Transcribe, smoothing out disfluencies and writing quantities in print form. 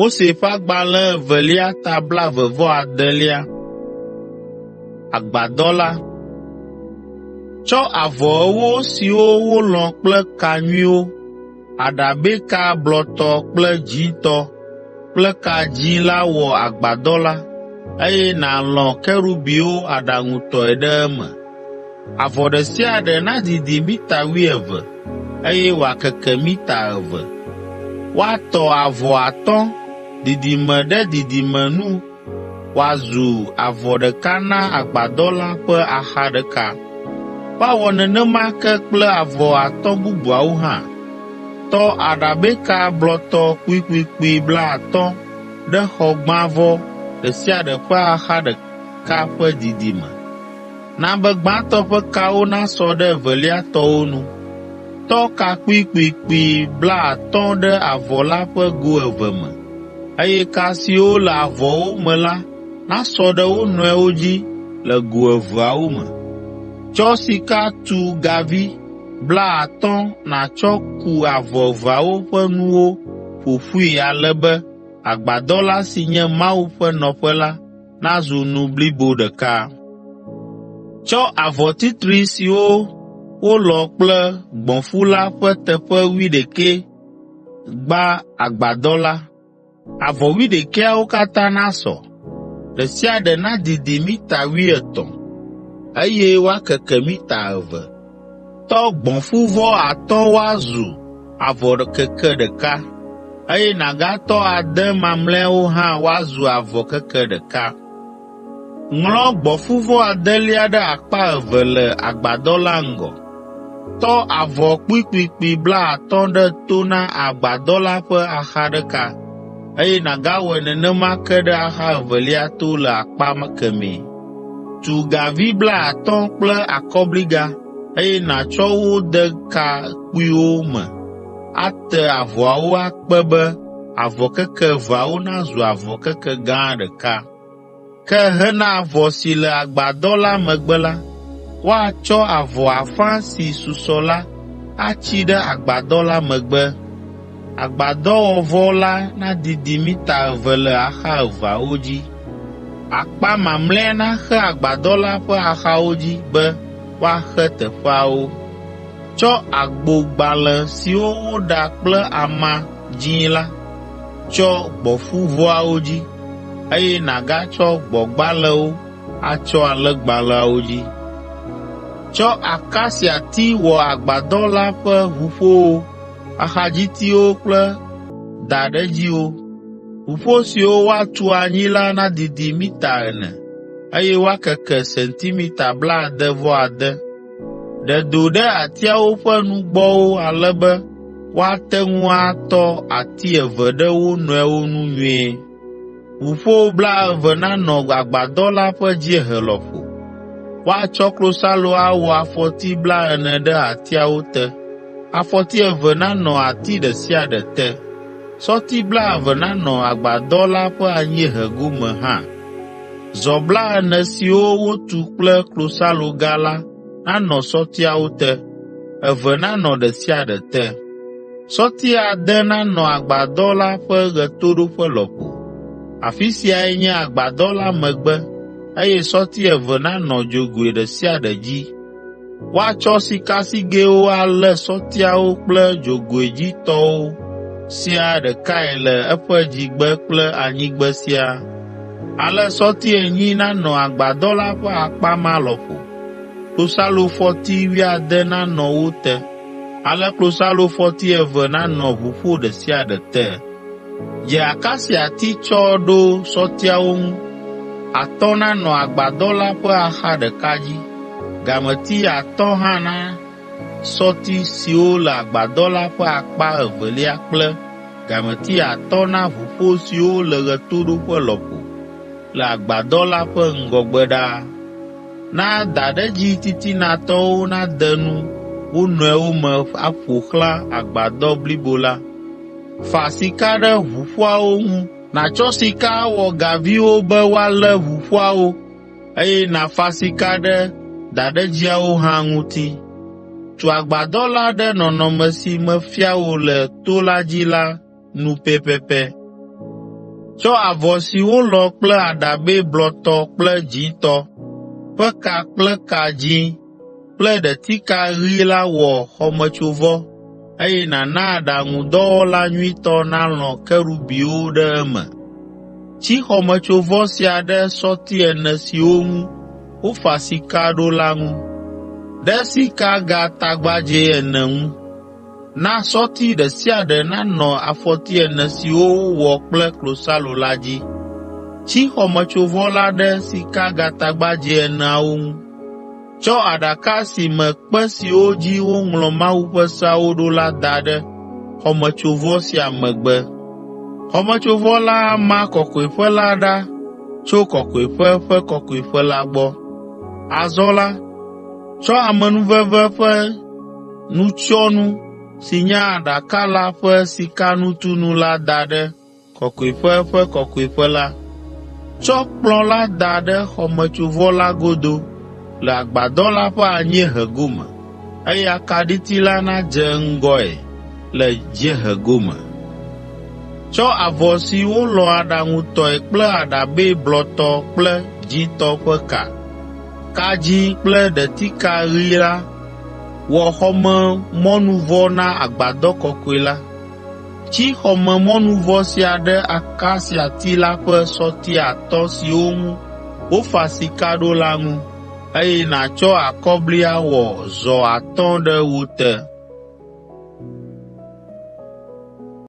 Mose ƒe agbalẽ evelia tabla vevɔ adelia. Agbadɔ la. Tsɔ avɔ ewo siwo wolɔ̃ kple ka nyuiwo, aɖabɛka blɔtɔ kple dzĩtɔ kple ka dzĩ la wɔ agbadɔ la, eye nàlɔ̃ kerubiwo aɖaŋutɔe ɖe eme. Avɔ ɖe sia ɖe nadidi mita 12, eye wòakeke mita 2. Woatɔ avɔ 5 didime ɖe didime nu wòazu avɔ ɖeka na agbadɔ la ƒe axa ɖeka. Woawɔ nenema ke kple avɔ 5 bubuawo hã. Tɔ aɖabɛka blɔtɔ kpuikpuikpui 50 ɖe xɔgbãvɔ ɖe sia ɖe ƒe axa ɖeka ƒe didime. Na be gbãtɔ ƒe kawo nasɔ ɖe eveliatɔwo nu. Tɔ ka kpuikpuikpui 50 ɖe avɔ la ƒe go 2 me, eye ka siwo le avɔwo me la nasɔ ɖe wo nɔewo dzi le go 2awo me. Tsɔ sika tu gavi 50 nàtsɔ ku avɔ 2awo ƒe nuwo ƒoƒui ale be agbadɔ la si nye Mawu ƒe nɔƒe la nazu nu blibo ɖeka. Tsɔ avɔ titri siwo wolɔ̃ kple gbɔ̃fu la ƒe teƒe 11 gba agbadɔ la. Avɔ 11awo katã nasɔ. Ɖe sia ɖe nadidi mita 13, eye woakeke mita 2. Tɔ gbɔ̃fuvɔ 5 woazu avɔ keke ɖeka, eye nàgatɔ 6 mamlɛawo hã woazu avɔ keke ɖeka. Ŋlɔ gbɔ̃fuvɔ 6lia ɖe akpa 2 le agbadɔ la ŋgɔ. Tɔ avɔ kpuikpuikpui 50 ɖe to na agbadɔ la ƒe axa ɖeka, eye nàgawɔe nenema ke ɖe axa evelia to le akpa kemɛ. Tu gavi 50 kple akɔbliga, eye nàtsɔ wo de ka kpuiwo me. Ate avɔawo akpe be avɔ keke 2awo nazu avɔ keke gã ɖeka. Ke hena avɔ si le agbadɔ la megbe la, woatsɔ avɔ afã si susɔ la atsi ɖe agbadɔ la megbe. Agbadɔwɔvɔ la nadidi mita 2 le axa 2awo dzi. Akpa mamlɛa naxe agbadɔ la ƒe axawo dzi be woaxe teƒeawo. Tsɔ agbogbalẽ siwo woɖa kple ama dzĩ la tsɔ gbɔ̃fuvɔawo dzi, eye nàgatsɔ gbɔ̃gbalẽwo atsɔ alẽgbalẽawo dzi. Tsɔ akasiati wɔ agbadɔ la ƒe ʋuƒowo, axadzitiwo kple daɖedziwo. Ʋuƒo siwo woatu anyi la nadidi mita 4, eye woakeke sentimita 66. Ɖe do ɖe atiawo ƒe nugbɔwo ale be woate ŋu atɔ ati 2 ɖe wo nɔewo nu nyuie. Ʋuƒo 20 nanɔ agbadɔ la ƒe dziehe lɔƒo. Woatsɔ klosalo awɔ afɔti 40 ɖe atiawo te. Afɔti 2 nanɔ ati ɖe sia ɖe te. Sɔti 20 nanɔ agbadɔ la ƒe anyiehe gome hã. Zɔ 40 siwo wotu kple klosaloga la nanɔ sɔtiawo te. 2 nanɔ ɖe sia ɖe te. Sɔti 6 nanɔ agbadɔ la ƒe ɣetoɖoƒe lɔƒo. Afi siae nye agbadɔ la megbe, eye sɔti 2 nanɔ dzogoe ɖe sia ɖe dzi. Woatsɔ sikasigɛwo alé sɔtiawo kple dzogoe dzitɔwo sia ɖekae le eƒe dzigbe kple anyigbe siaa. Ale sɔti 8 nanɔ agbadɔ la ƒe akpa ma lɔƒo. Klosalofɔti 16 nanɔ wo te. Ale klosalofɔti 2 nanɔ ʋuƒo ɖe sia ɖe te. Dze akasiati tsɔ ɖo sɔtiawo ŋu. 5 nanɔ agbadɔ la ƒe axa ɖeka dzi. Gameti 5 hã na sɔti siwo le agbadɔ la ƒe akpa 2lia kple gameti 5 na ʋuƒo siwo le ɣetoɖoƒe lɔƒo le agbadɔ la ƒe ŋgɔgbe ɖaa. Na daɖedzi titinatɔwo nade nu wo nɔewo me aƒo xlã agbadɔ blibo la. Fa sika ɖe ʋuƒoawo ŋu. Nàtsɔ sika awɔ gaviwo be woalé ʋuƒoawo, eye nàfa sika ɖe daɖedziawo hã ŋuti. Tu agbadɔ la ɖe nɔnɔme si mefia wò le to la dzi la nu pɛpɛpɛ. Tsɔ avɔ si wolɔ̃ kple aɖabɛ blɔtɔ kple dzĩtɔ ƒe ka kple ka dzĩ kple ɖetika ɣi la wɔ xɔmetsovɔ, eye nàna aɖaŋudɔwɔla nyuitɔ nalɔ̃ kerubiwo ɖe eme. Tsi xɔmetsovɔ sia ɖe sɔti ene siwo ŋu wofa sika ɖo la ŋu, ɖe sikagatagbadzɛ ene ŋu. Na sɔti ɖe sia ɖe nanɔ afɔti ene siwo wowɔ kple klosalo la dzi. Tsi xɔmetsovɔ la ɖe sikagatagbadzɛ eneawo ŋu. Tsɔ aɖaka si me kpe siwo dzi woŋlɔ Mawu ƒe seawo ɖo la da ɖe xɔmetsovɔ sia megbe. Xɔmetsovɔ la ama kɔkɔeƒe la ɖa tso kɔkɔeƒe ƒe kɔkɔeƒe la gbɔ. Azɔ la, tsɔ amenuveve ƒe nutsyɔnu si nye aɖaka la ƒe sikanutunu la da ɖe kɔkɔeƒe ƒe kɔkɔeƒe la. Tsɔ kplɔ̃ la da ɖe xɔmetsovɔ la godo le agbadɔ la ƒe anyiehe gome, eye akaɖiti la nadze ŋgɔe le dziehe gome. Tsɔ avɔ si wolɔ̃ aɖaŋutɔe kple aɖabɛ blɔtɔ kple dzĩtɔ ƒe ka dzĩ kple ɖetika ɣi la wɔ xɔmemɔnuvɔ na agbadɔ kɔkɔe la. Tsi xɔmemɔnuvɔ sia ɖe akasiati la ƒe sɔti atɔ̃ siwo ŋu wofa sika ɖo la ŋu, eye nàtsɔ akɔbli awɔ zɔ atɔ̃ ɖe wo te.